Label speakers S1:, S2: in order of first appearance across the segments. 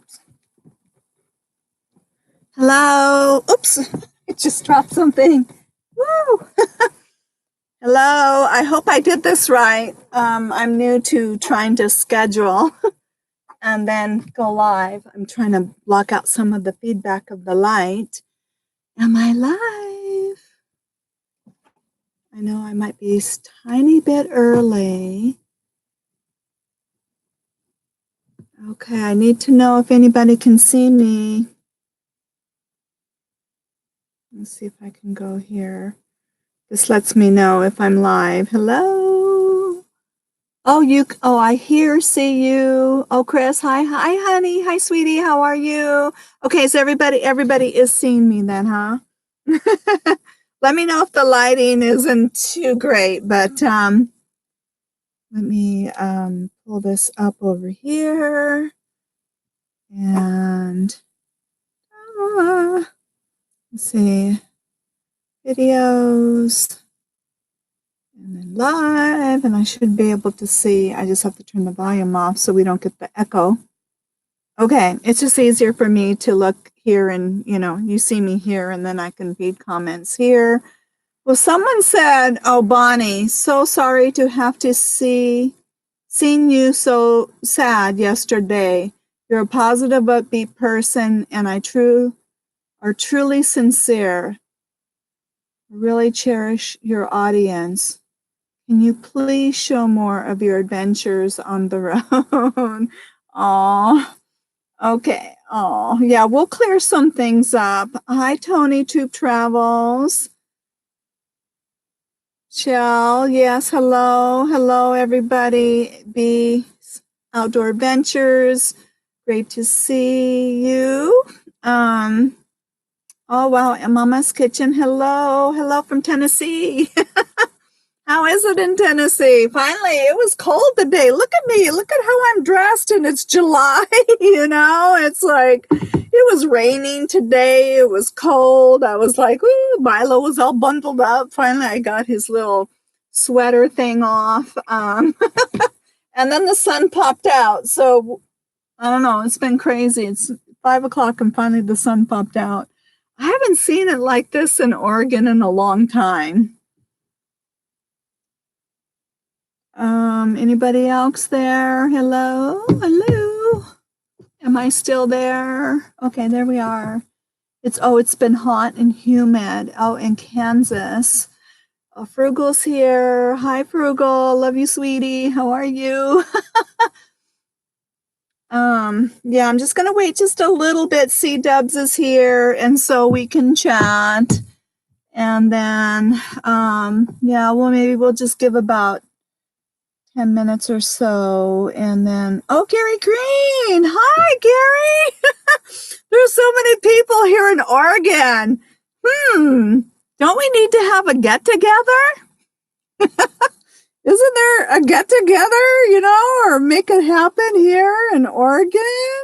S1: Oops. Hello. Oops. It just dropped something. Woo. Hello. I hope I did this right. I'm new to trying to schedule and then go live. I'm trying to block out some of the feedback of the light. Am I live? I know I might be a tiny bit early. Okay, I need to know if anybody can see me. Let's see if I can go here. This lets me know if I'm live. Hello. Oh, I hear, see you. Oh, Chris, hi, honey. Hi, sweetie. How are you? Okay, so everybody is seeing me then, huh? Let me know if the lighting isn't too great, but let me pull this up over here and let's see, videos. And then live, and I should be able to see. I just have to turn the volume off so we don't get the echo. Okay, it's just easier for me to look here and, you see me here and then I can read comments here. Well, someone said, oh, Bonnie, so sorry to have to seen you so sad yesterday. You're a positive, upbeat person, and are truly sincere. I really cherish your audience. Can you please show more of your adventures on the road? Aw, okay. Oh, yeah, we'll clear some things up. Hi, Tony Troop Travels. Shell, yes, hello. Hello, everybody. B Outdoor Adventures. Great to see you. Oh, wow, Mama's Kitchen. Hello from Tennessee. How is it in Tennessee? Finally, it was cold today. Look at me. Look at how I'm dressed, and it's July, It's like, it was raining today. It was cold. I was like, ooh, Milo was all bundled up. Finally, I got his little sweater thing off. And then the sun popped out. So, I don't know. It's been crazy. It's 5 o'clock, and finally the sun popped out. I haven't seen it like this in Oregon in a long time. Anybody else there? Hello? Am I still there? Okay, there we are. It's been hot and humid. Oh, in Kansas. Frugal's here. Hi, Frugal. Love you, sweetie. How are you? Yeah, I'm just gonna wait just a little bit. C-Dubs is here, and so we can chat. And then, yeah, well, maybe we'll just give about 10 minutes or so, and then, oh, Gary Green. Hi, Gary. There's so many people here in Oregon. Don't we need to have a get-together? Isn't there a get-together, or make it happen here in Oregon?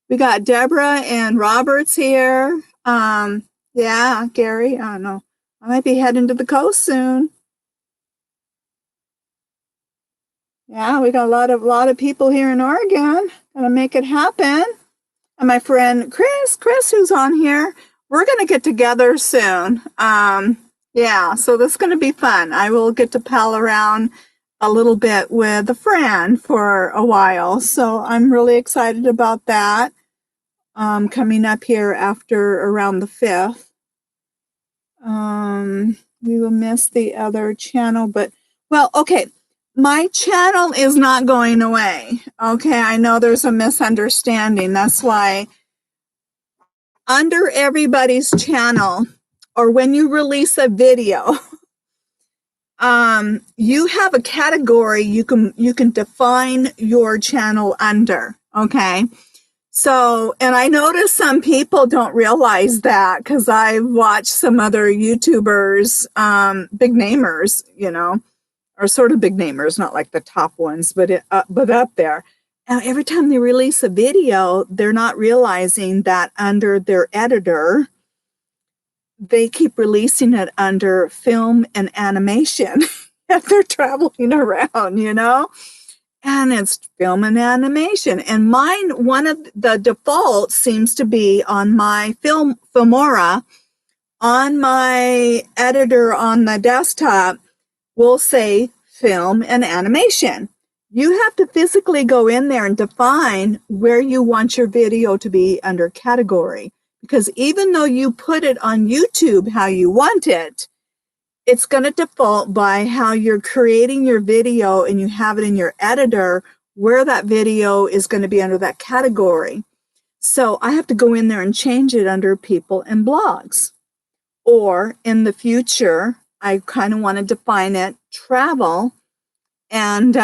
S1: We got Deborah and Roberts here. Yeah, Gary, I don't know. I might be heading to the coast soon. Yeah, we got a lot of people here in Oregon. Gonna make it happen. And my friend Chris, who's on here, we're gonna get together soon. Yeah, so this is gonna be fun. I will get to pal around a little bit with a friend for a while. So I'm really excited about that. Coming up here after around the 5th. We will miss the other channel, but well, okay. My channel is not going away. Okay, I know there's a misunderstanding. That's why under everybody's channel, or when you release a video, you have a category you can define your channel under. Okay. So, and I notice some people don't realize that, because I've watched some other YouTubers, big namers, or sort of big namers, not like the top ones, but up there. Now, every time they release a video, they're not realizing that under their editor, they keep releasing it under film and animation. And they're traveling around, and it's film and animation. And mine, one of the defaults seems to be on my Filmora, on my editor on the desktop, will say film and animation. You have to physically go in there and define where you want your video to be under category. Because even though you put it on YouTube how you want it, it's going to default by how you're creating your video and you have it in your editor where that video is going to be under that category. So I have to go in there and change it under people and blogs. Or in the future, I kind of want to define it travel and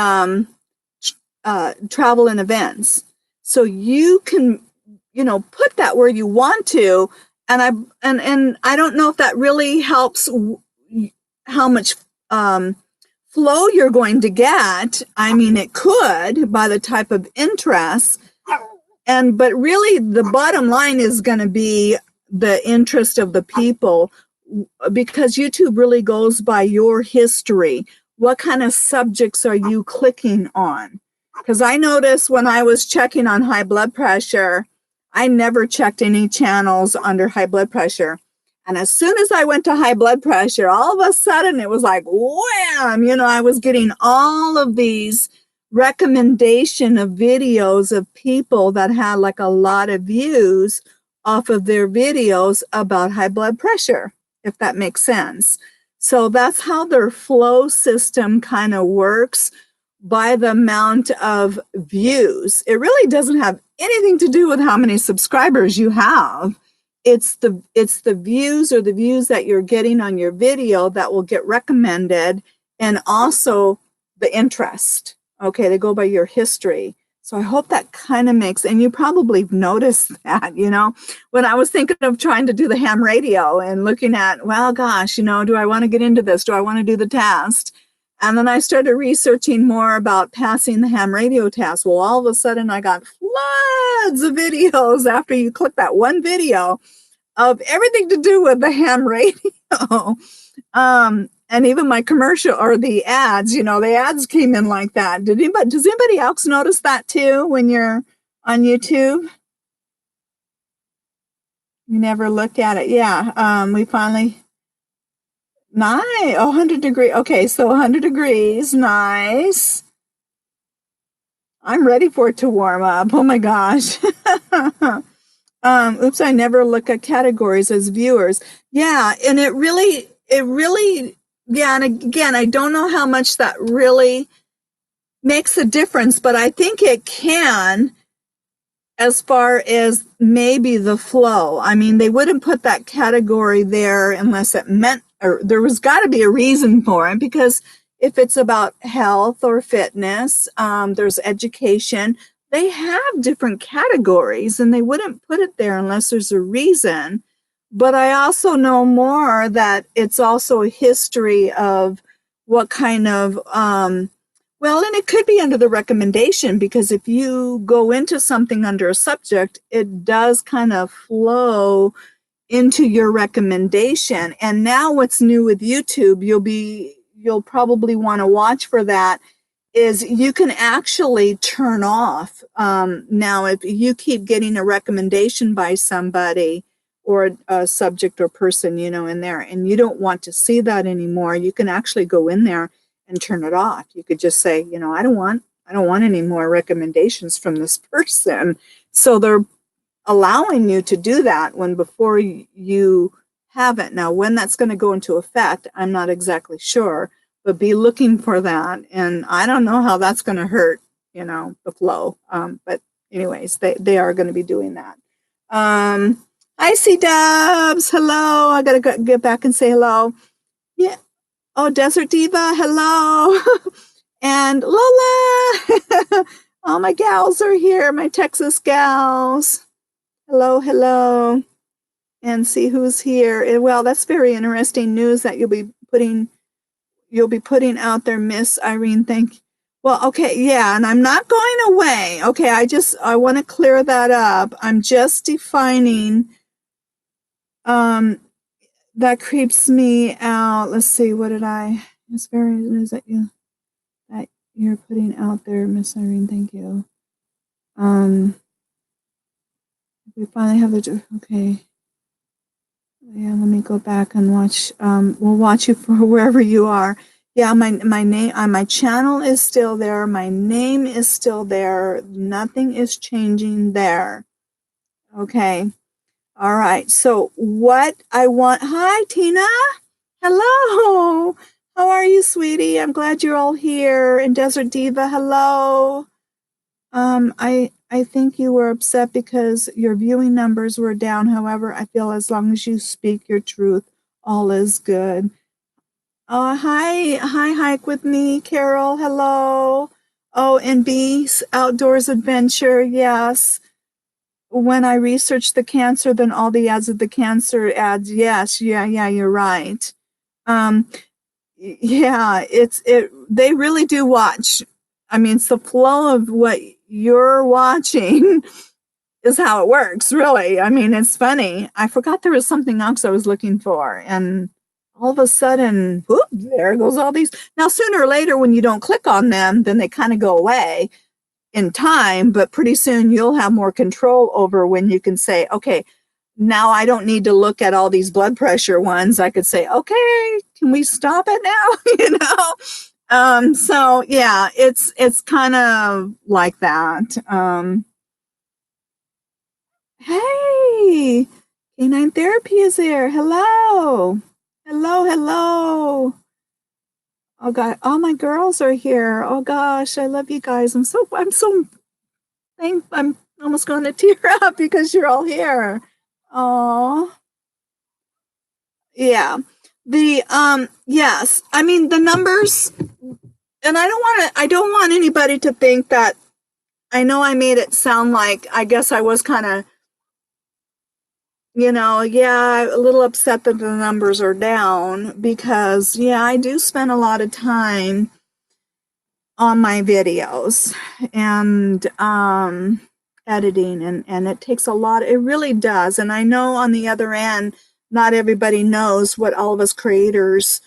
S1: travel and events. So you can, put that where you want to. And I don't know if that really helps how much flow you're going to get. I mean, it could by the type of interest. But really the bottom line is going to be the interest of the people, because YouTube really goes by your history. What kind of subjects are you clicking on? Because I noticed when I was checking on high blood pressure, I never checked any channels under high blood pressure. And as soon as I went to high blood pressure, all of a sudden it was like, wham, I was getting all of these recommendation of videos of people that had like a lot of views off of their videos about high blood pressure, if that makes sense. So that's how their flow system kind of works, by the amount of views. It really doesn't have anything to do with how many subscribers you have. It's the views, or the views that you're getting on your video that will get recommended, and also the interest. Okay, they go by your history. So I hope that kind of makes, and you probably noticed that, when I was thinking of trying to do the ham radio and looking at, well, gosh, do I want to get into this? Do I want to do the test? And then I started researching more about passing the ham radio test. Well, all of a sudden I got floods of videos after you click that one video of everything to do with the ham radio. And even my commercial, or the ads, the ads came in like that. Does anybody else notice that too when you're on YouTube? You never look at it. Yeah. We finally, 100 degrees. Okay. So 100 degrees. Nice. I'm ready for it to warm up. Oh my gosh. Oops. I never look at categories as viewers. Yeah. And it really, yeah, and again, I don't know how much that really makes a difference, but I think it can, as far as maybe the flow. I mean, they wouldn't put that category there unless it meant, or there was got to be a reason for it, because if it's about health or fitness, there's education, they have different categories, and they wouldn't put it there unless there's a reason. But I also know more that it's also a history of what kind of, well, and it could be under the recommendation, because if you go into something under a subject, it does kind of flow into your recommendation. And now what's new with YouTube, you'll probably want to watch for that, is you can actually turn off. Now, if you keep getting a recommendation by somebody, or a subject or person, in there, and you don't want to see that anymore, you can actually go in there and turn it off. You could just say, I don't want any more recommendations from this person. So they're allowing you to do that when before you haven't. Now, when that's going to go into effect, I'm not exactly sure, but be looking for that. And I don't know how that's going to hurt, the flow. But anyways, they are going to be doing that. I see Dubs. Hello. I got to get back and say hello. Yeah. Oh, Desert Diva. Hello. And Lola. All my gals are here. My Texas gals. Hello. Hello. And see who's here. Well, that's very interesting news that you'll be putting out there, Miss Irene. Thank you. Well, okay. Yeah. And I'm not going away. Okay. I want to clear that up. I'm just defining. That creeps me out. Let's see. What did I? It's very news that you're putting out there, Miss Irene. Thank you. We finally have the, okay. Yeah, let me go back and watch. We'll watch you for wherever you are. Yeah, my name on my channel is still there. My name is still there. Nothing is changing there. Okay. All right. So what I want. Hi, Tina. Hello. How are you, sweetie? I'm glad you're all here. And Desert Diva, hello. I think you were upset because your viewing numbers were down. However, I feel as long as you speak your truth, all is good. Hi, hike with me, Carol. Hello. Oh, and Bees Outdoors Adventure. Yes. When I researched the cancer, then all the ads of the cancer ads. Yes. Yeah. You're right. Yeah, they really do watch. I mean, it's the flow of what you're watching is how it works, really. I mean, it's funny. I forgot there was something else I was looking for, and all of a sudden, whoop, there goes all these. Now, sooner or later, when you don't click on them, then they kind of go away in time, but pretty soon you'll have more control over when you can say, okay, now I don't need to look at all these blood pressure ones. I could say, okay, can we stop it now? So yeah, it's kind of like that. Hey, Canine Therapy is there. Hello. Oh God, all my girls are here. Oh gosh, I love you guys. I'm almost going to tear up because you're all here. Oh, yeah. Yes. I mean, the numbers, and I don't want anybody to think that, I know I made it sound like, I guess I was kind of, yeah, a little upset that the numbers are down because, yeah, I do spend a lot of time on my videos and editing, and it takes a lot. It really does. And I know on the other end, not everybody knows what all of us creators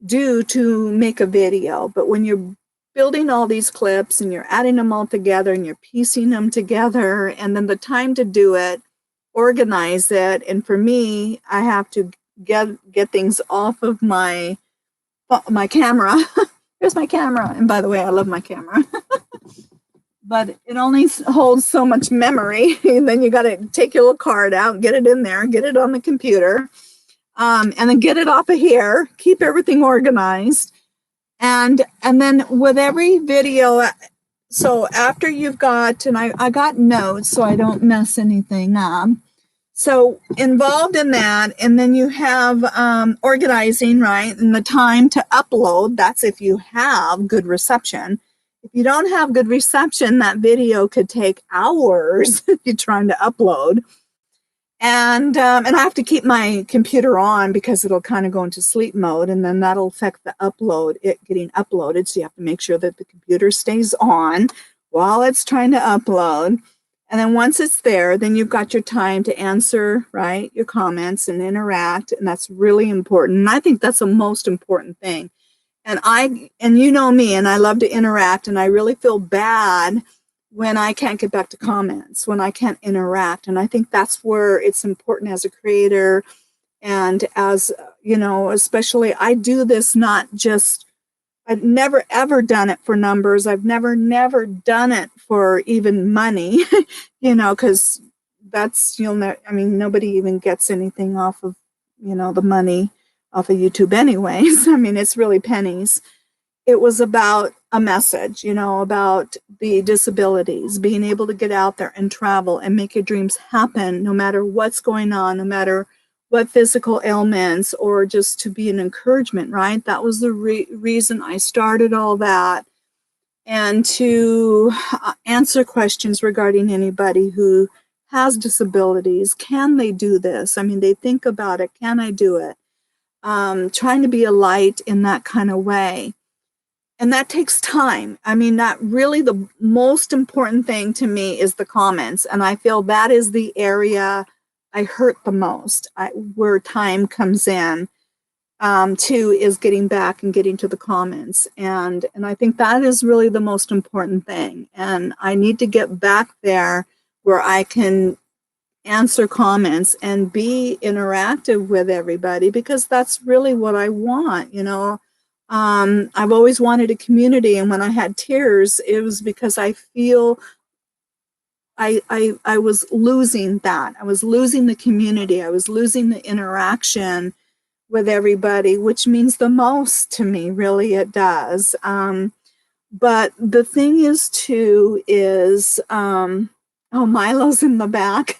S1: do to make a video. But when you're building all these clips and you're adding them all together and you're piecing them together, and then the time to do it, organize it, and for me, I have to get things off of my camera. Here's my camera, and by the way, I love my camera. But it only holds so much memory, and then you got to take your little card out, get it in there, get it on the computer, and then get it off of here, keep everything organized, and then with every video. So after you've got, and I got notes so I don't mess anything up. So involved in that, and then you have organizing, right, and the time to upload. That's if you have good reception. If you don't have good reception, that video could take hours if you're trying to upload. And I have to keep my computer on because it'll kind of go into sleep mode, and then that'll affect the upload, it getting uploaded. So you have to make sure that the computer stays on while it's trying to upload. And then once it's there, then you've got your time to answer, right, your comments and interact. And that's really important. And I think that's the most important thing. And you know me, and I love to interact, and I really feel bad when I can't get back to comments, when I can't interact. And I think that's where it's important as a creator, and as, especially I do this not just, I've never ever done it for numbers. I've never done it for even money, because that's, nobody even gets anything off of, the money off of YouTube anyways. I mean, it's really pennies. It was about a message, about the disabilities, being able to get out there and travel and make your dreams happen, no matter what's going on, no matter what physical ailments, or just to be an encouragement, right? That was the reason I started all that. And to answer questions regarding anybody who has disabilities. Can they do this? I mean, they think about it. Can I do it? Trying to be a light in that kind of way. And that takes time. I mean, that really the most important thing to me is the comments. And I feel that is the area I hurt the most, where time comes in. Two is getting back and getting to the comments. And I think that is really the most important thing. And I need to get back there where I can answer comments and be interactive with everybody, because that's really what I want, you know. I've always wanted a community, and when I had tears, it was because I feel I was losing that. I was losing the community. I was losing the interaction with everybody, which means the most to me, really, it does. But the thing is, too, is, oh, Milo's in the back.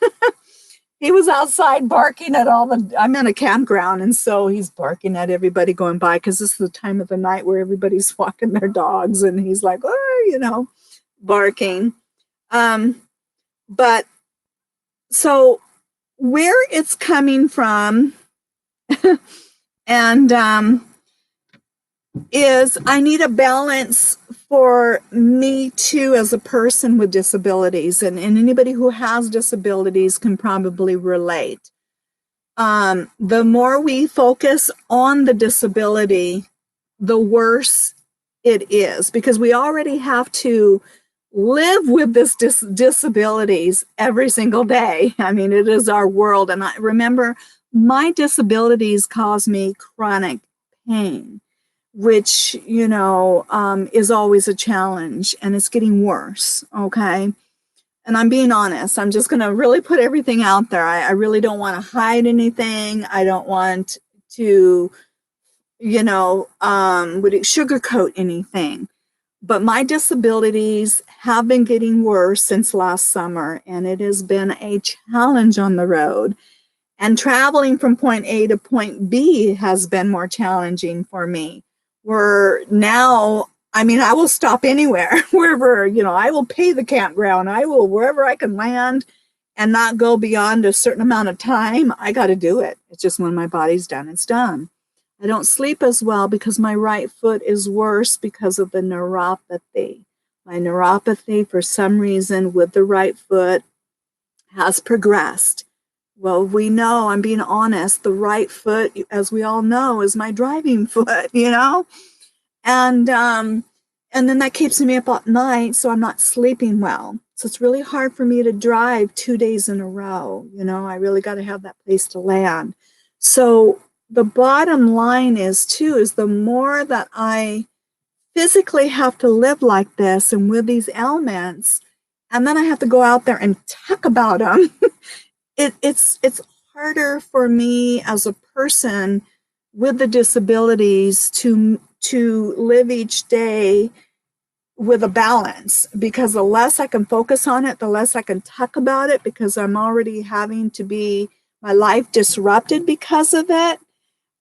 S1: He was outside barking at I'm in a campground, and so he's barking at everybody going by, because this is the time of the night where everybody's walking their dogs, and he's like, oh, you know, barking. But so where it's coming from and is I need a balance for me too as a person with disabilities, and anybody who has disabilities can probably relate. The more we focus on the disability, the worse it is, because we already have to live with this disabilities every single day. I mean, it is our world. And I remember my disabilities cause me chronic pain, which, you know, is always a challenge, and it's getting worse. Okay. And I'm being honest. I'm just going to really put everything out there. I really don't want to hide anything. I don't want to, you know, sugarcoat anything. But my disabilities have been getting worse since last summer, and it has been a challenge on the road. And traveling from point A to point B has been more challenging for me. Where now, I mean, I will stop anywhere, wherever, you know, I will pay the campground. I will, wherever I can land and not go beyond a certain amount of time, I got to do it. It's just when my body's done, it's done. I don't sleep as well because my right foot is worse because of the neuropathy. My neuropathy, for some reason, with the right foot has progressed. Well, we know, I'm being honest, the right foot, as we all know, is my driving foot, you know? And then that keeps me up at night, so I'm not sleeping well. So it's really hard for me to drive 2 days in a row. You know, I really got to have that place to land. So the bottom line is, too, is the more that I physically have to live like this and with these ailments, and then I have to go out there and talk about them, it's harder for me as a person with the disabilities to live each day with a balance, because the less I can focus on it, the less I can talk about it, because I'm already having to be my life disrupted because of it.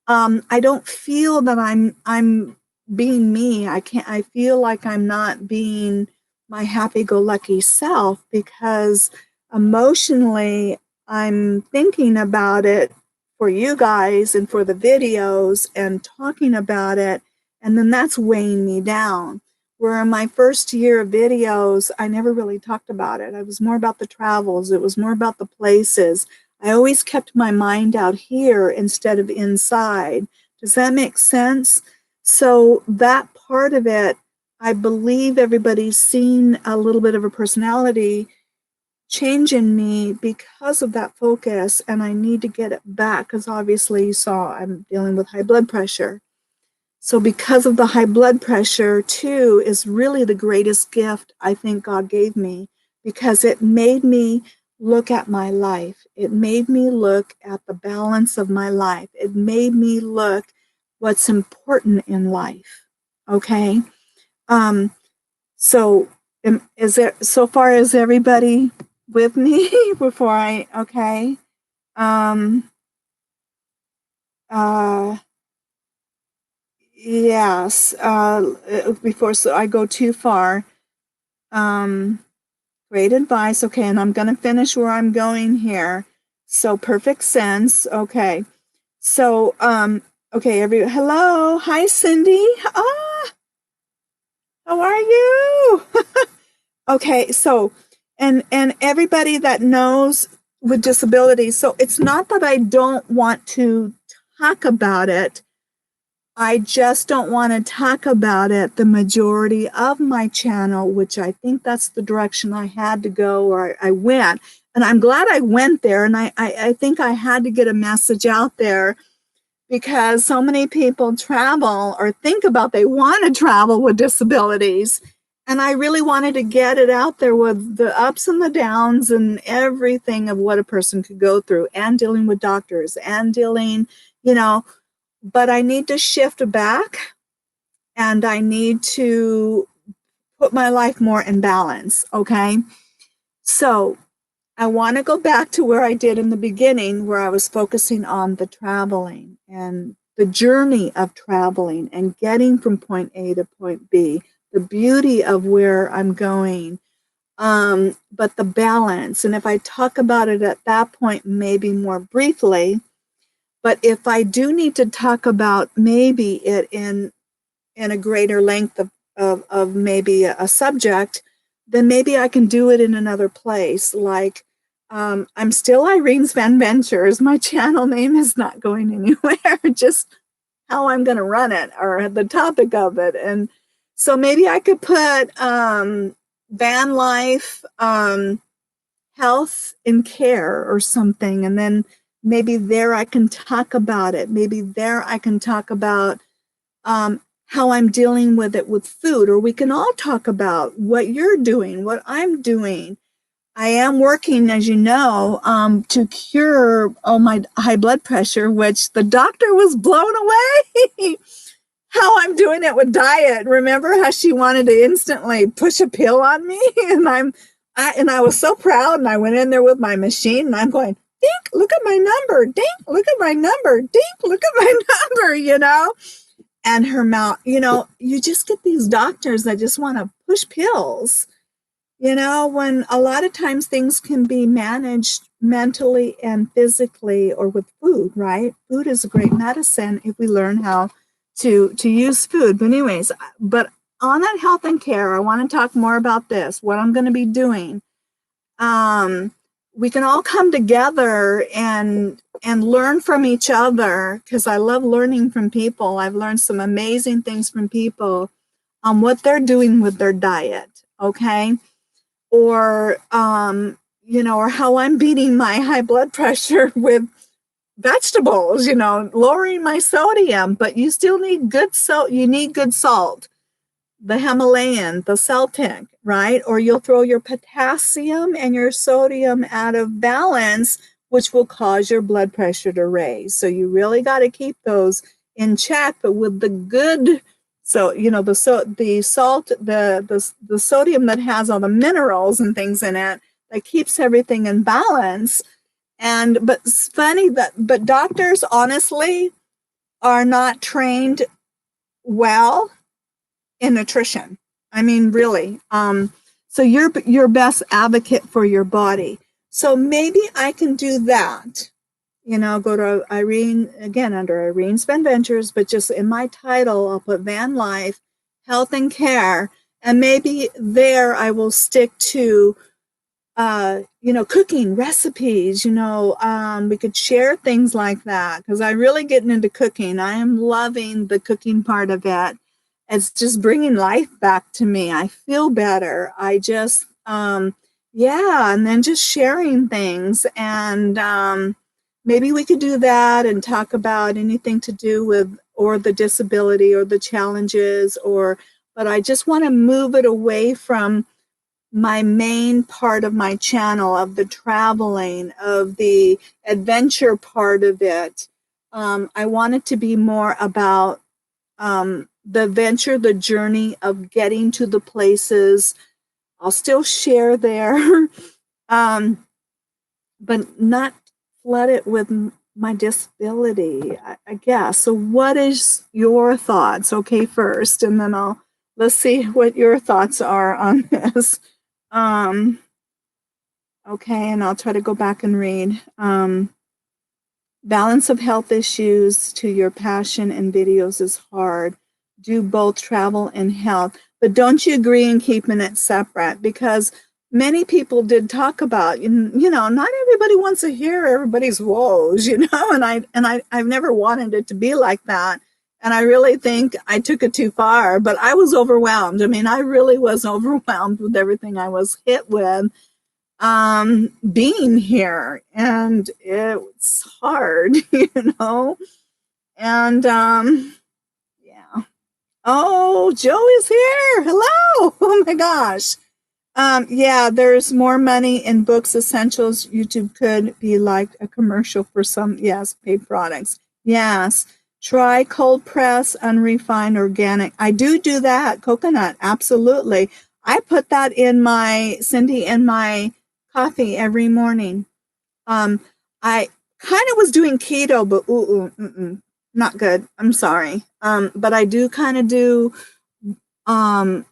S1: I don't feel that I'm being me. I feel like I'm not being my happy-go-lucky self, because emotionally I'm thinking about it for you guys and for the videos and talking about it, and then that's weighing me down. Where in my first year of videos, I never really talked about it. It was more about the travels. It was more about the places. I always kept my mind out here instead of inside. Does that make sense? So that part of it, I believe everybody's seen a little bit of a personality change in me because of that focus, and I need to get it back, because obviously you saw I'm dealing with high blood pressure. So because of the high blood pressure, too, is really the greatest gift I think God gave me, because it made me look at my life. It made me look at the balance of my life. It made me look what's important in life. Okay. So is there, so far, is everybody with me before okay. Yes, before so I go too far. Great advice. Okay, and I'm going to finish where I'm going here. So perfect sense. Okay. So okay, hello. Hi, Cindy. Ah, how are you? Okay, so and everybody that knows with disabilities, so it's not that I don't want to talk about it. I just don't want to talk about it the majority of my channel, which I think that's the direction I had to go, or I went. And I'm glad I went there. And I think I had to get a message out there because so many people travel or think about they want to travel with disabilities. And I really wanted to get it out there with the ups and the downs and everything of what a person could go through, and dealing with doctors and dealing, you know, but I need to shift back and I need to put my life more in balance. Okay. So I want to go back to where I did in the beginning, where I was focusing on the traveling and the journey of traveling and getting from point A to point B, the beauty of where I'm going, but the balance. And if I talk about it at that point, maybe more briefly, but if I do need to talk about maybe it in a greater length of maybe a subject, then maybe I can do it in another place. Like, I'm still Irene's Van Ventures. My channel name is not going anywhere, just how I'm going to run it or the topic of it. And so maybe I could put van life, health and care or something. And then maybe there I can talk about it. Maybe there I can talk about how I'm dealing with it with food, or we can all talk about what you're doing, what I'm doing. I am working, as you know, to cure my high blood pressure, which the doctor was blown away. How I'm doing it with diet. Remember how she wanted to instantly push a pill on me? And I was so proud, and I went in there with my machine and I'm going, dink, look at my number, dink, look at my number, dink, look at my number, you know? And her mouth, you know, you just get these doctors that just want to push pills, you know, when a lot of times things can be managed mentally and physically or with food, right? Food is a great medicine if we learn how to use food. But anyways, but on that health and care, I want to talk more about this, what I'm going to be doing. We can all come together and learn from each other, because I love learning from people. I've learned some amazing things from people on what they're doing with their diet, okay? Or, you know, or how I'm beating my high blood pressure with vegetables, you know, lowering my sodium, but you still need good salt. You need good salt, the Himalayan, the Celtic, right? Or you'll throw your potassium and your sodium out of balance, which will cause your blood pressure to raise. So you really got to keep those in check, but with the good, so, you know, the salt, the sodium that has all the minerals and things in it, that keeps everything in balance. And, but it's funny but doctors honestly are not trained well in nutrition. I mean, really. So you're your best advocate for your body. So maybe I can do that. You know, go to Irene, again, under Irene's Van Ventures, but just in my title, I'll put Van Life, Health and Care. And maybe there I will stick to, you know, cooking recipes, you know, we could share things like that, because I'm really getting into cooking. I am loving the cooking part of it. It's just bringing life back to me. I feel better. I just, yeah, and then just sharing things. And maybe we could do that and talk about anything to do with, or the disability or the challenges, but I just want to move it away from my main part of my channel, of the traveling, of the adventure part of it. I want it to be more about the adventure, the journey of getting to the places. I'll still share there, but not flood it with my disability, I guess. So what is your thoughts? Okay, first, and then let's see what your thoughts are on this. Okay, and I'll try to go back and read. Balance of health issues to your passion and videos is hard. Do both travel and health. But don't you agree in keeping it separate? Because many people did talk about, you know, not everybody wants to hear everybody's woes, you know, and I've never wanted it to be like that. And I really think I took it too far, but I was overwhelmed. I mean, I really was overwhelmed with everything I was hit with being here. And it's hard, you know? And yeah. Oh, Joe is here. Hello. Oh my gosh. Yeah, there's more money in books essentials. YouTube could be like a commercial for some, yes, paid products. Yes. Try cold press, unrefined organic. I do that. Coconut, absolutely. I put that in my, Cindy, in my coffee every morning. I kind of was doing keto, but not good. I'm sorry. But I do kind of do, I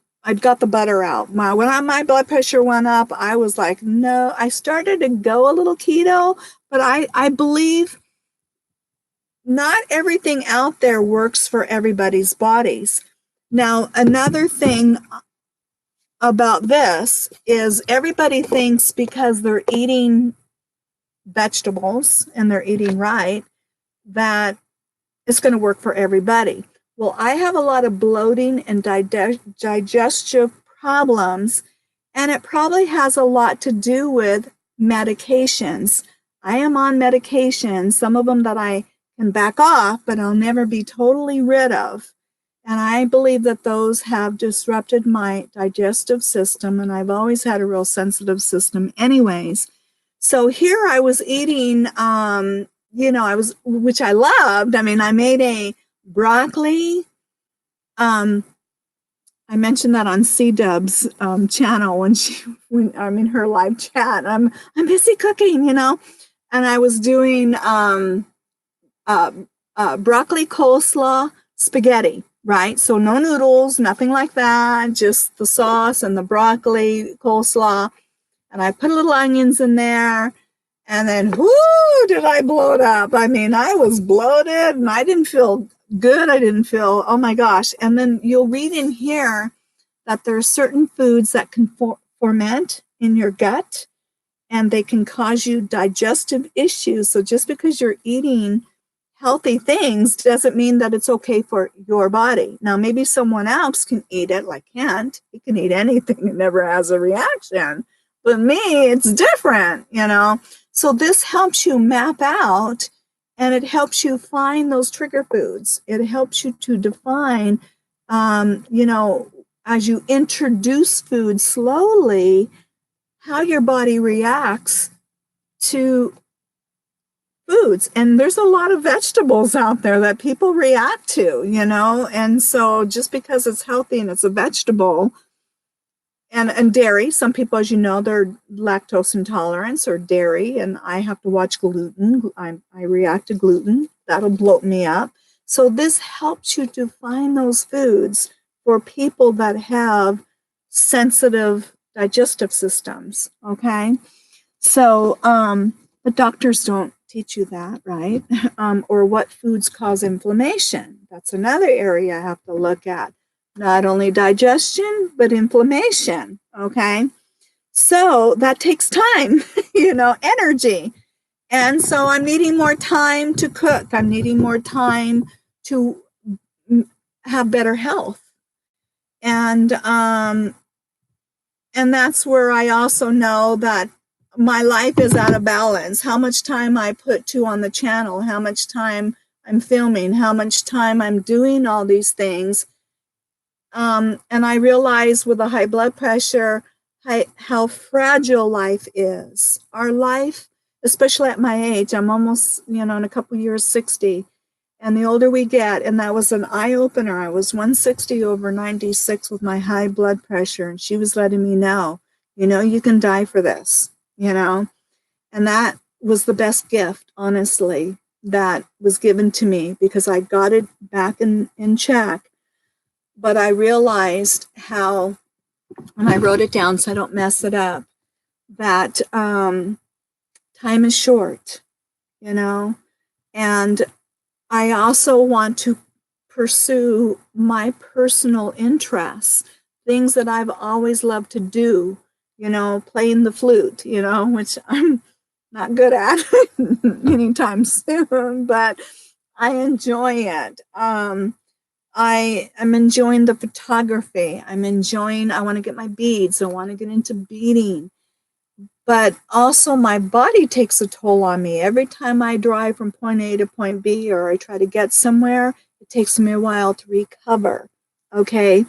S1: got the butter out. When my blood pressure went up, I was like, no, I started to go a little keto, but I believe not everything out there works for everybody's bodies. Now, another thing about this is everybody thinks because they're eating vegetables and they're eating right, that it's going to work for everybody. Well, I have a lot of bloating and digestive problems, and it probably has a lot to do with medications. I am on medications, some of them that I can back off, but I'll never be totally rid of. And I believe that those have disrupted my digestive system, and I've always had a real sensitive system anyways. So here I was eating, which I loved. I mean, I made a broccoli. I mentioned that on C-Dub's channel when I'm in her live chat. I'm busy cooking, you know, and I was doing broccoli coleslaw spaghetti, right? So no noodles, nothing like that, just the sauce and the broccoli coleslaw. And I put little onions in there. And then, whoo, did I blow it up. I mean, I was bloated and I didn't feel good. I didn't feel, oh my gosh. And then you'll read in here that there are certain foods that can ferment in your gut and they can cause you digestive issues. So just because you're eating healthy things doesn't mean that it's okay for your body. Now, maybe someone else can eat it, like Kent. He can eat anything and never has a reaction. But me, it's different, you know. So this helps you map out and it helps you find those trigger foods. It helps you to define, as you introduce food slowly, how your body reacts to foods. And there's a lot of vegetables out there that people react to, you know. And so just because it's healthy and it's a vegetable, and dairy, some people, as you know, they're lactose intolerance or dairy, and I have to watch gluten. I react to gluten. That'll bloat me up. So this helps you to find those foods for people that have sensitive digestive systems, okay? So the doctors don't teach you that, right? Or what foods cause inflammation. That's another area I have to look at. Not only digestion, but inflammation, okay? So that takes time, energy. And so I'm needing more time to cook. I'm needing more time to have better health. And that's where I also know that my life is out of balance. How much time I put to on the channel, how much time I'm filming, how much time I'm doing all these things. And I realize with the high blood pressure, how fragile life is. Our life, especially at my age, I'm almost, in a couple years, 60. And the older we get, and that was an eye-opener. I was 160/96 with my high blood pressure. And she was letting me know, you can die for this, And that was the best gift, honestly, that was given to me because I got it back in check. But I realized how, and I wrote it down so I don't mess it up, that time is short, and I also want to pursue my personal interests, things that I've always loved to do, playing the flute, which I'm not good at anytime soon, but I enjoy it. I am enjoying the photography. I want to get my beads. I want to get into beading. But also my body takes a toll on me. Every time I drive from point A to point B or I try to get somewhere, it takes me a while to recover. Okay.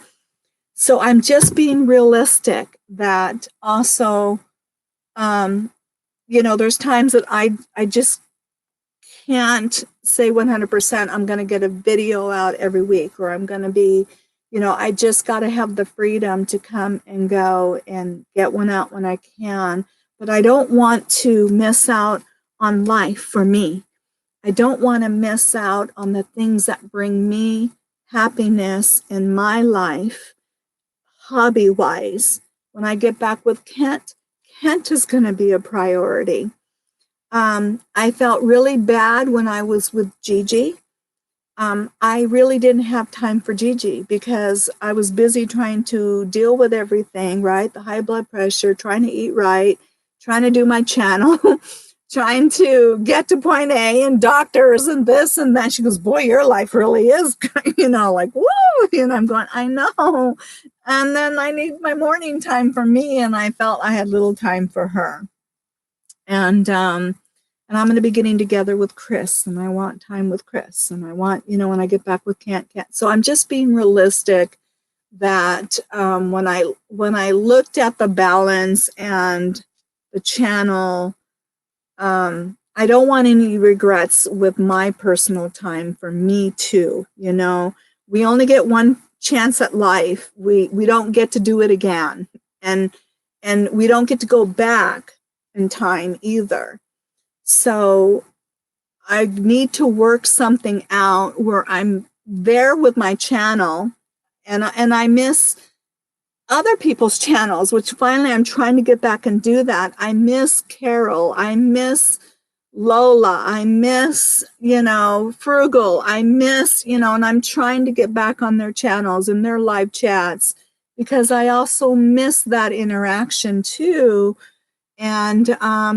S1: So I'm just being realistic that also, there's times that I just can't say 100% I'm going to get a video out every week, or I'm going to be, I just got to have the freedom to come and go and get one out when I can. But I don't want to miss out on life for me. I don't want to miss out on the things that bring me happiness in my life, hobby wise. When I get back with Kent, Kent is going to be a priority. I felt really bad when I was with Gigi. I really didn't have time for Gigi because I was busy trying to deal with everything, right? The high blood pressure, trying to eat right, trying to do my channel, trying to get to point A and doctors and this and that. She goes, boy, your life really is, like, woo, I'm going, I know. And then I need my morning time for me. And I felt I had little time for her. And I'm going to be getting together with Chris, and I want time with Chris, and I want, when I get back with Can't. So I'm just being realistic that when I looked at the balance and the channel, I don't want any regrets with my personal time for me too. We only get one chance at life. We don't get to do it again, and we don't get to go back in time either. So I need to work something out where I'm there with my channel, and I miss other people's channels, which finally I'm trying to get back and do that. I miss Carol. I miss Lola. I miss, Frugal. I miss, and I'm trying to get back on their channels and their live chats because I also miss that interaction too. And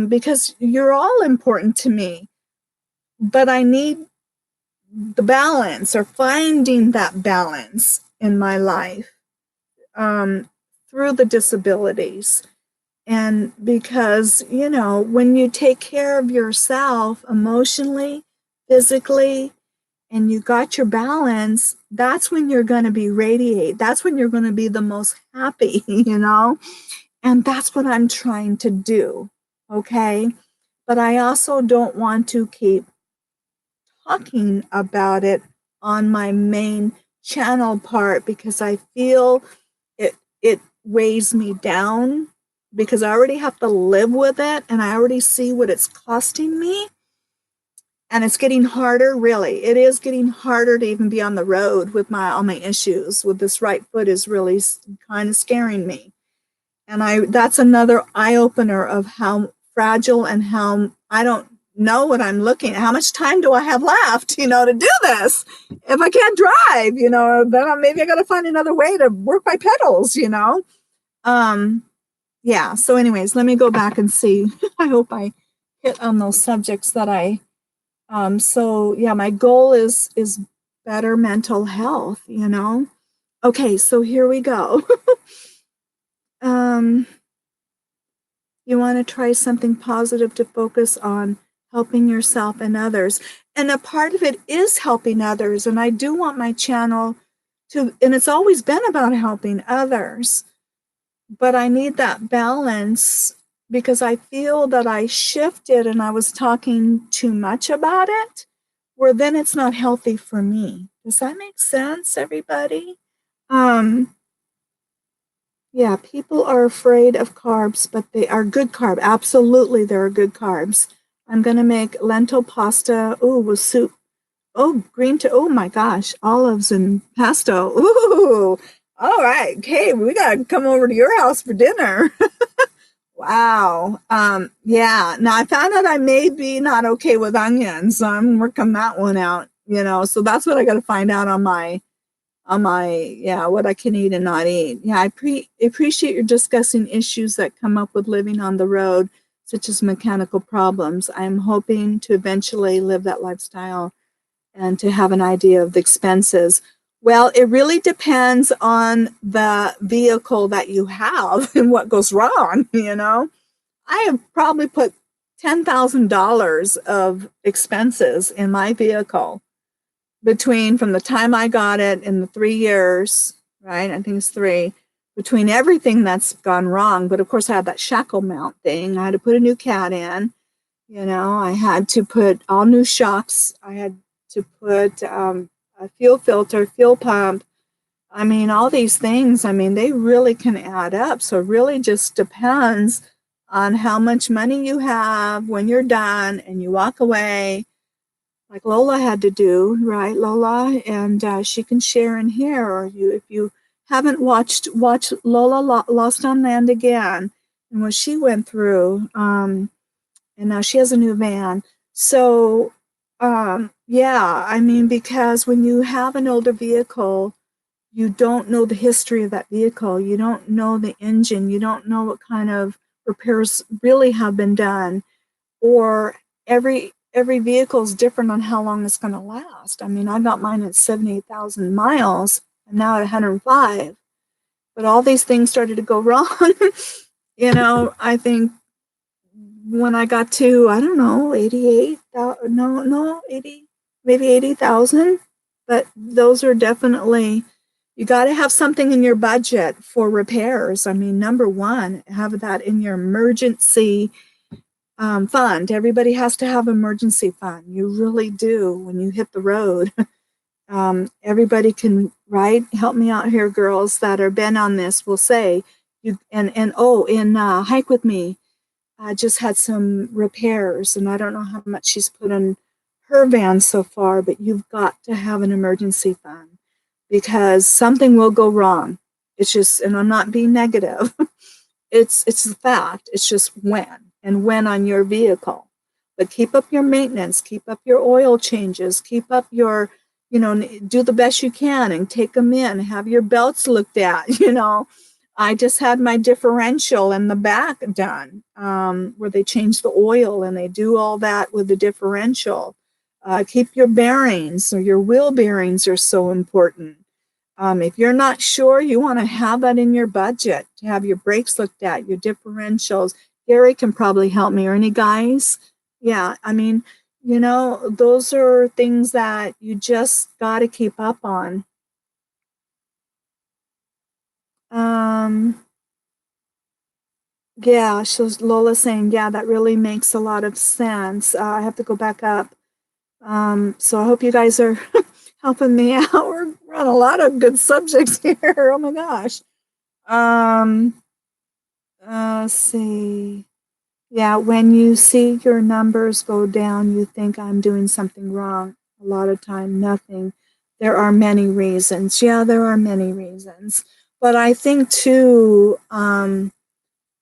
S1: because you're all important to me, but I need the balance, or finding that balance in my life through the disabilities. And because, when you take care of yourself emotionally, physically, and you got your balance, that's when you're going to be radiate. That's when you're going to be the most happy, And that's what I'm trying to do. Okay. But I also don't want to keep talking about it on my main channel part because I feel it weighs me down because I already have to live with it and I already see what it's costing me. And it's getting harder, really. It is getting harder to even be on the road with all my issues. With this right foot is really kind of scaring me. And that's another eye-opener of how fragile and how I don't know what I'm looking at. How much time do I have left, to do this? If I can't drive, then maybe I got to find another way to work my pedals, Yeah. So anyways, let me go back and see. I hope I hit on those subjects that so yeah, my goal is better mental health, Okay, so here we go. You want to try something positive to focus on helping yourself and others. And a part of it is helping others. And I do want my channel and it's always been about helping others. But I need that balance because I feel that I shifted and I was talking too much about it, where then it's not healthy for me. Does that make sense, everybody? Yeah, people are afraid of carbs, but they are good carb. Absolutely, there are good carbs. I'm going to make lentil pasta, with soup. Oh, green tea. Oh my gosh, olives and pesto. Ooh, all right. Okay, we got to come over to your house for dinner. Wow. Yeah. Now I found out I may be not okay with onions, so I'm working that one out, so that's what I got to find out on my what I can eat and not eat. Yeah, I appreciate you discussing issues that come up with living on the road, such as mechanical problems. I'm hoping to eventually live that lifestyle and to have an idea of the expenses. Well, it really depends on the vehicle that you have and what goes wrong, you know. I have probably put $10,000 of expenses in my vehicle between from the time I got it in the 3 years, right? I think it's three, between everything that's gone wrong. But of course, I had that shackle mount thing. I had to put a new cat in. You know, I had to put all new shocks. I had to put a fuel filter, fuel pump. I mean, all these things, I mean, they really can add up. So it really just depends on how much money you have when you're done and you walk away, like Lola had to do, right, Lola? And she can share in here, or if you haven't watch Lola Lost on Land again and what she went through. And now she has a new van. So, yeah, I mean, because when you have an older vehicle, you don't know the history of that vehicle. You don't know the engine. You don't know what kind of repairs really have been done, or every vehicle is different on how long it's going to last. I mean, I got mine at 78,000 miles and now at 105, but all these things started to go wrong. You know, I think when I got to, I don't know, 88, no, 80, maybe 80,000, but those are definitely, you got to have something in your budget for repairs. I mean, number one, have that in your emergency fund. Everybody has to have emergency fund. You really do when you hit the road. Everybody can, right? Help me out here, girls that are been on this will say, you in Hike With Me, I just had some repairs, and I don't know how much she's put in her van so far, but you've got to have an emergency fund because something will go wrong. It's just, and I'm not being negative. It's the fact. It's just when on your vehicle. But keep up your maintenance, keep up your oil changes, keep up your, you know, do the best you can and take them in, have your belts looked at, you know. I just had my differential in the back done, where they change the oil and they do all that with the differential. Keep your bearings, or your wheel bearings are so important. If you're not sure, you want to have that in your budget to have your brakes looked at, your differentials. Gary can probably help me, or any guys. Yeah, I mean, you know, those are things that you just got to keep up on. Yeah, so Lola saying, yeah, that really makes a lot of sense. I have to go back up. So I hope you guys are helping me out. We're on a lot of good subjects here. Oh my gosh. Let's see. Yeah, when you see your numbers go down, you think I'm doing something wrong. A lot of time, nothing. There are many reasons. Yeah, there are many reasons. But I think too,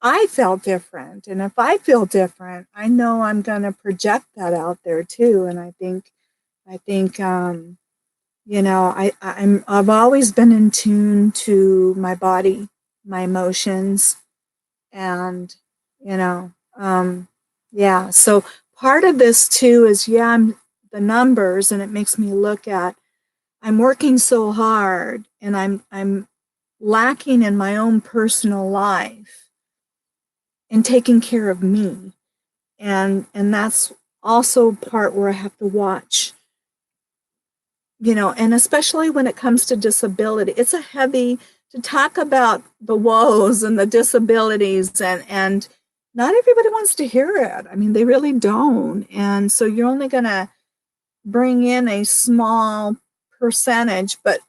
S1: I felt different. And if I feel different, I know I'm going to project that out there too. And I think, you know, I've always been in tune to my body, my emotions, and, you know, yeah. So part of this too is, yeah, I'm the numbers, and it makes me look at, I'm working so hard and I'm lacking in my own personal life and taking care of me. And that's also part where I have to watch, you know, and especially when it comes to disability, it's a heavy to talk about the woes and the disabilities, and not everybody wants to hear it. I mean, they really don't. And so you're only going to bring in a small percentage, but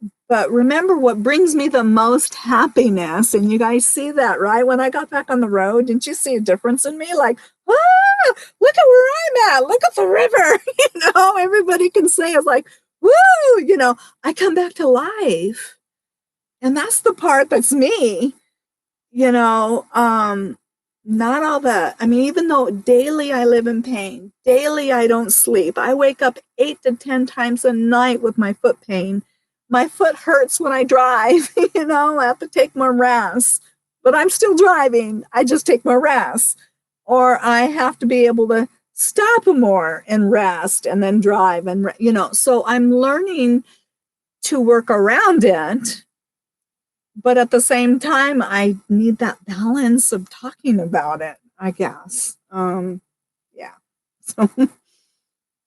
S1: remember what brings me the most happiness, and you guys see that, right? When I got back on the road, didn't you see a difference in me? Like, look at where I'm at, look at the river. You know, everybody can say it's like, woo, you know, I come back to life. And that's the part that's me, you know. Not all that. I mean, even though daily I live in pain, daily I don't sleep. I wake up 8 to 10 times a night with my foot pain. My foot hurts when I drive, you know, I have to take more rest. But I'm still driving. I just take more rest. Or I have to be able to stop more and rest and then drive and, so I'm learning to work around it. But at the same time, I need that balance of talking about it, I guess. Yeah. So,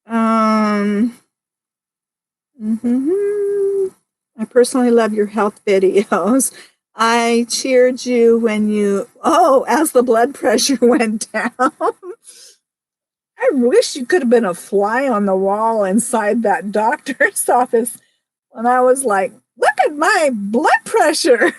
S1: I personally love your health videos. I cheered you when as the blood pressure went down. I wish you could have been a fly on the wall inside that doctor's office when I was like, look at my blood pressure,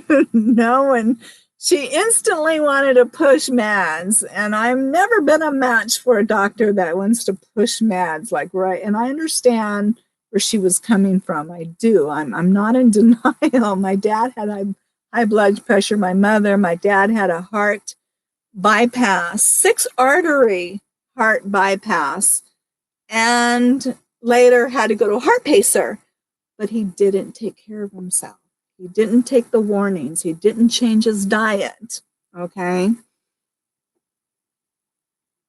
S1: and she instantly wanted to push meds. And I've never been a match for a doctor that wants to push meds, right. And I understand where she was coming from. I do. I'm not in denial. My dad had high blood pressure. My dad had a heart bypass, 6-artery heart bypass, and later had to go to a heart pacer. But he didn't take care of himself. He didn't take the warnings. He didn't change his diet. Okay.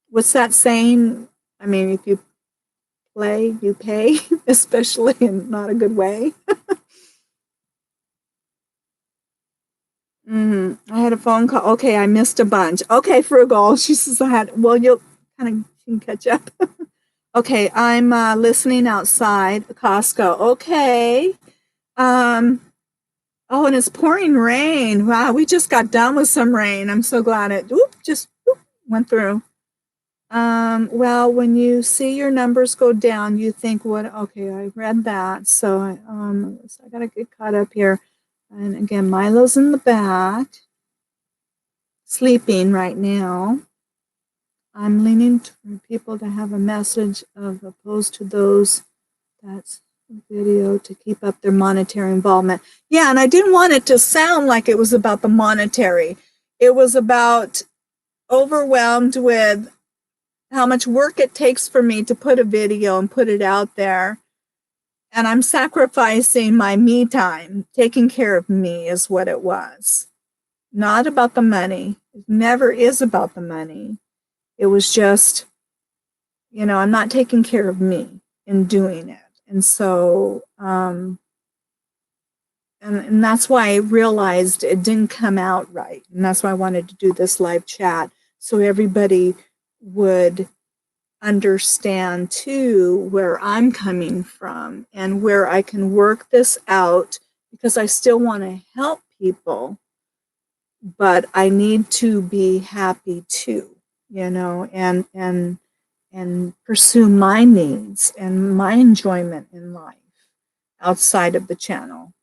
S1: What's that saying? I mean, if you play, you pay, especially in not a good way. I had a phone call. Okay, I missed a bunch. Okay, Frugal. She says you'll kind of can catch up. Okay, I'm listening outside Costco. Okay. Oh, and it's pouring rain. Wow, we just got done with some rain. I'm so glad it just went through. Well, when you see your numbers go down, you think, what? Okay, I read that. So I got to get caught up here. And again, Milo's in the back, sleeping right now. I'm leaning for people to have a message of opposed to those that's video to keep up their monetary involvement. Yeah, and I didn't want it to sound like it was about the monetary. It was about overwhelmed with how much work it takes for me to put a video and put it out there. And I'm sacrificing my me time. Taking care of me is what it was. Not about the money. It never is about the money. It was just, I'm not taking care of me in doing it. And so, and that's why I realized it didn't come out right. And that's why I wanted to do this live chat so everybody would understand too where I'm coming from and where I can work this out, because I still want to help people, but I need to be happy too, and pursue my needs and my enjoyment in life outside of the channel.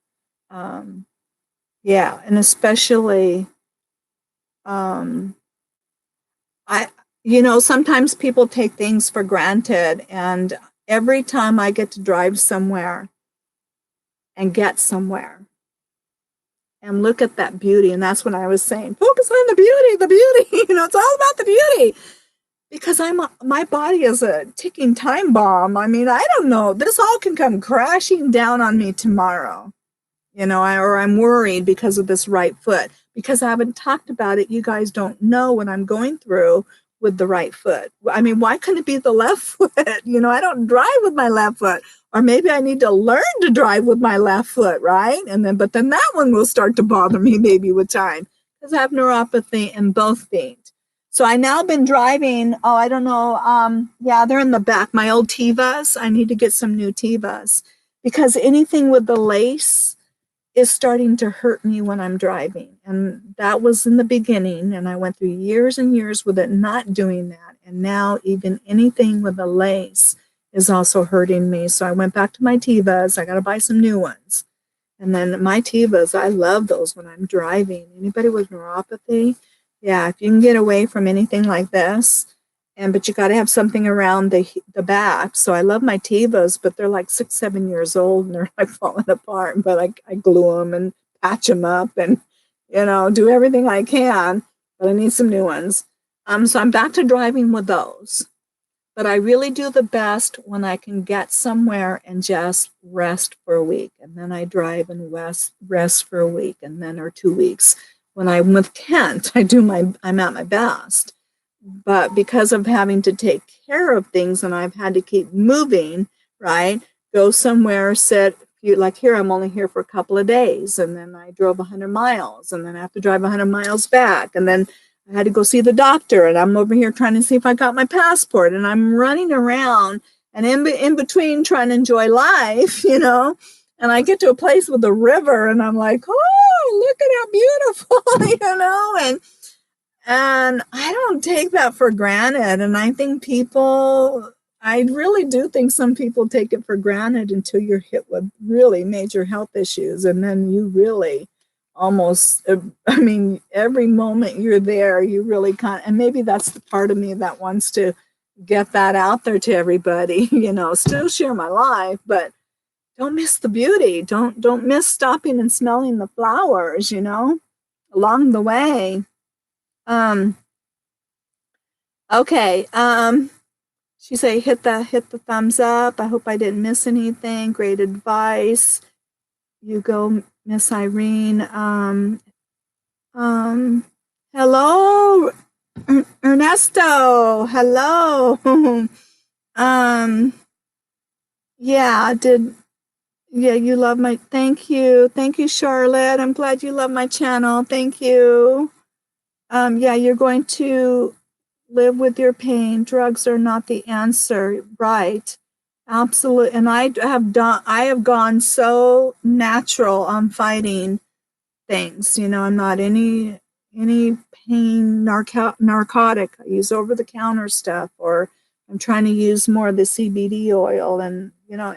S1: Yeah, and especially, sometimes people take things for granted, and every time I get to drive somewhere and get somewhere and look at that beauty, and that's when I was saying, focus on the beauty, it's all about the beauty. Because my body is a ticking time bomb. I mean, I don't know. This all can come crashing down on me tomorrow, or I'm worried because of this right foot. Because I haven't talked about it, you guys don't know what I'm going through with the right foot. I mean, why couldn't it be the left foot? I don't drive with my left foot. Or maybe I need to learn to drive with my left foot, right? But then that one will start to bother me maybe with time, because I have neuropathy in both feet. So I now been driving, I don't know, yeah, they're in the back, my old Tevas. I need to get some new Tevas, because anything with the lace is starting to hurt me when I'm driving. And that was in the beginning, and I went through years and years with it not doing that. And now even anything with the lace is also hurting me. So I went back to my Tevas. I got to buy some new ones. And then my Tevas, I love those when I'm driving. Anybody with neuropathy? Yeah, if you can get away from anything like this, but you got to have something around the back. So I love my Tevas, but they're like 6-7 years old and they're like falling apart. But I glue them and patch them up and do everything I can. But I need some new ones. So I'm back to driving with those. But I really do the best when I can get somewhere and just rest for a week, and then I drive and rest for a week, and then or 2 weeks. When I'm with Kent, I'm at my best. but because of having to take care of things and I've had to keep moving, right? Go somewhere, sit, like here, I'm only here for a couple of days, and then I drove 100 miles, and then I have to drive 100 miles back, and then I had to go see the doctor, and I'm over here trying to see if I got my passport, and I'm running around and in between trying to enjoy life, and I get to a place with a river, and I'm like, oh, look at how beautiful, and I don't take that for granted. And I think I really do think some people take it for granted until you're hit with really major health issues. And then you really almost, I mean, every moment you're there, you really can't. And maybe that's the part of me that wants to get that out there to everybody, still share my life, but don't miss the beauty. Don't miss stopping and smelling the flowers, along the way. Okay. She say hit the thumbs up. I hope I didn't miss anything. Great advice. You go, Miss Irene. Hello, Ernesto. Hello. You love thank you, Charlotte. I'm glad you love my channel. Thank you. You're going to live with your pain. Drugs are not the answer. Right. Absolutely. And I have gone so natural on fighting things. I'm not any pain narcotic. I use over the counter stuff, or I'm trying to use more of the CBD oil, and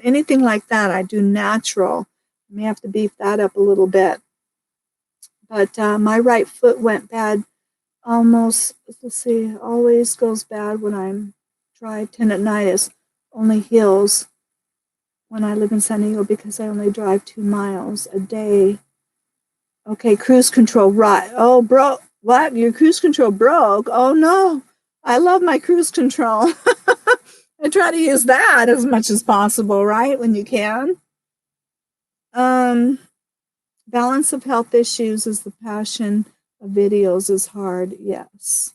S1: anything like that. I do natural. I may have to beef that up a little bit. But my right foot went bad. Always goes bad when I'm dry. Tendonitis only heals when I live in San Diego because I only drive 2 miles a day. Okay, cruise control, right. Oh, bro, what? Your cruise control broke? Oh, no. I love my cruise control. I try to use that as much as possible, right, when you can. Balance of health issues is the passion of videos is hard, yes.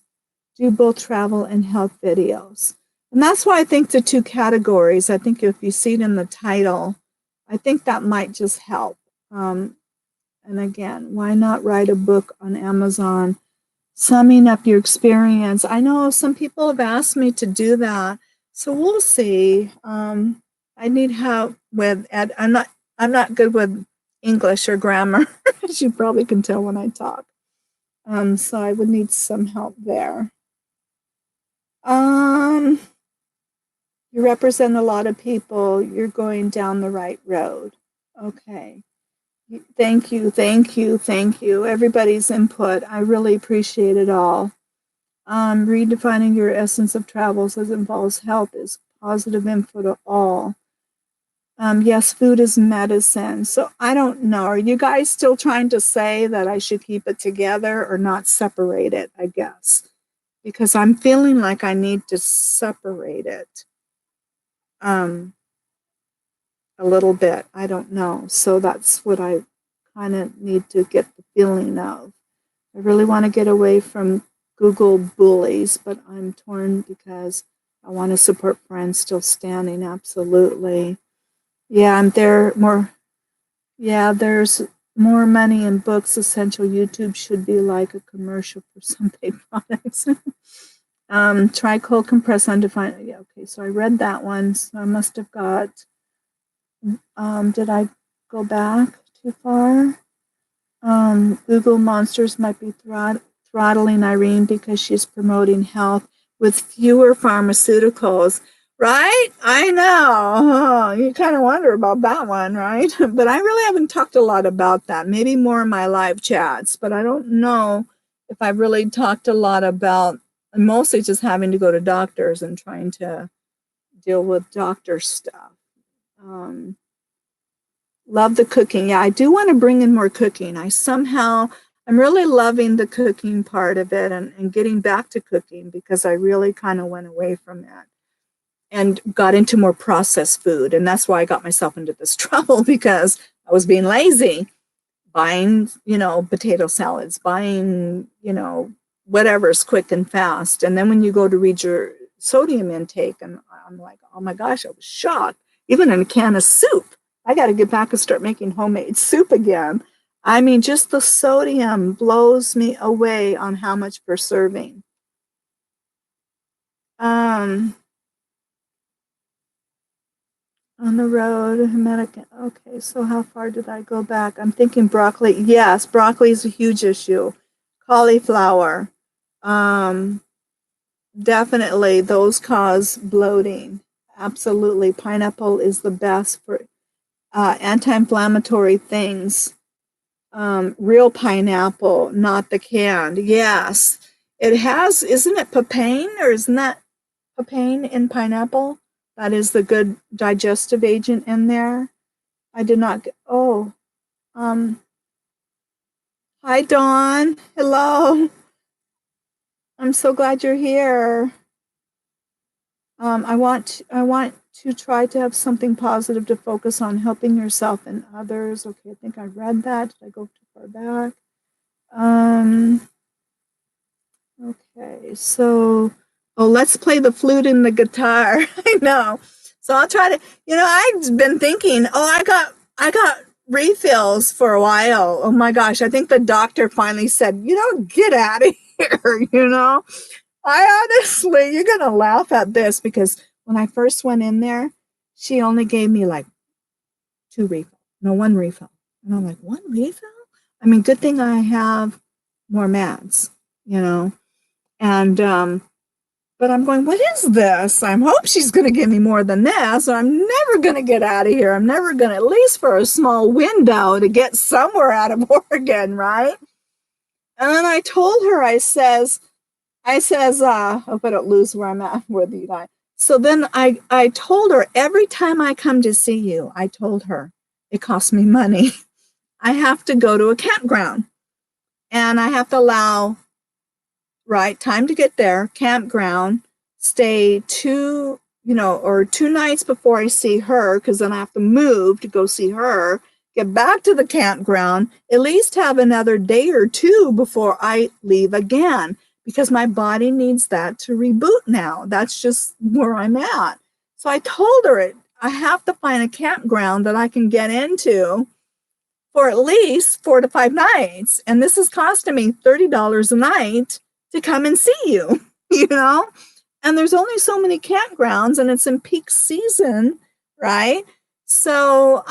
S1: Do both travel and health videos. And that's why I think the two categories, I think if you see it in the title, I think that might just help. And again, why not write a book on Amazon, summing up your experience? I know some people have asked me to do that, so we'll see. I need help with Ed. I'm not good with English or grammar, as you probably can tell when I talk. So I would need some help there. You represent a lot of people. You're going down the right road. Okay. Thank you. Everybody's input. I really appreciate it all. Redefining your essence of travels as involves health is positive info to all. Yes, food is medicine. So I don't know. Are you guys still trying to say that I should keep it together or not separate it, I guess? Because I'm feeling like I need to separate it a little bit. I don't know. So that's what I kind of need to get the feeling of. I really want to get away from Google bullies, but I'm torn because I want to support friends still standing. Absolutely. Yeah, there's more money in books. Essential YouTube should be like a commercial for some paid products. Try cold compress undefined. Yeah, okay, so I read that one. So I must have got, did I go back too far? Google monsters might be throttling Irene because she's promoting health with fewer pharmaceuticals. Right? I know. You kind of wonder about that one, right? But I really haven't talked a lot about that. Maybe more in my live chats, but I don't know if I really talked a lot about mostly just having to go to doctors and trying to deal with doctor stuff. Love the cooking. Yeah, I do want to bring in more cooking. I'm really loving the cooking part of it and getting back to cooking because I really kind of went away from that and got into more processed food. And that's why I got myself into this trouble because I was being lazy, buying, potato salads, buying, whatever's quick and fast. And then when you go to read your sodium intake, and I'm like, oh my gosh, I was shocked. Even in a can of soup, I got to get back and start making homemade soup again. I mean, just the sodium blows me away on how much per serving. On the road, okay, so how far did I go back? I'm thinking broccoli. Yes, broccoli is a huge issue. Cauliflower. Definitely, those cause bloating. Absolutely. Pineapple is the best for anti-inflammatory things. Real pineapple, not the canned. Yes. It has, isn't it papain, or isn't that papain in pineapple? That is the good digestive agent in there. I did not get, hi Dawn. Hello. I'm so glad you're here. I want to try to have something positive to focus on, helping yourself and others. Okay, I think I read that. Did I go too far back? Okay, so let's play the flute and the guitar. I know. So I'll try to. I've been thinking. I got refills for a while. Oh my gosh! I think the doctor finally said, get out of here. I honestly, you're going to laugh at this, because when I first went in there, she only gave me like 2 refills. No, 1 refill. And I'm like, 1 refill? I mean, good thing I have more meds, and, but I'm going, what is this? I hope she's going to give me more than this. I'm never going to get out of here. I'm never going to, at least for a small window, to get somewhere out of Oregon, right? And then I told her, I says, I hope I don't lose where I'm at with you guys. So then I told her, every time I come to see you, I told her, it costs me money. I have to go to a campground, and I have to allow, time to get there, campground, stay 2 nights before I see her, because then I have to move to go see her, get back to the campground, at least have another day or 2 before I leave again, because my body needs that to reboot now. That's just where I'm at. So I told her I have to find a campground that I can get into for at least 4 to 5 nights. And this is costing me $30 a night to come and see you, And there's only so many campgrounds, and it's in peak season, right? So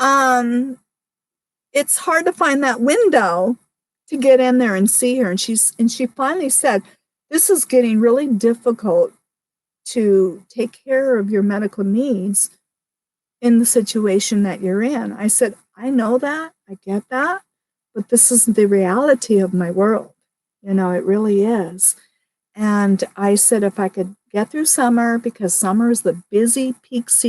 S1: it's hard to find that window to get in there and see her. And she finally said, this is getting really difficult to take care of your medical needs in the situation that you're in. I said, I know that, I get that, but this is the reality of my world. It really is. And I said, if I could get through summer, because summer is the busy peak season,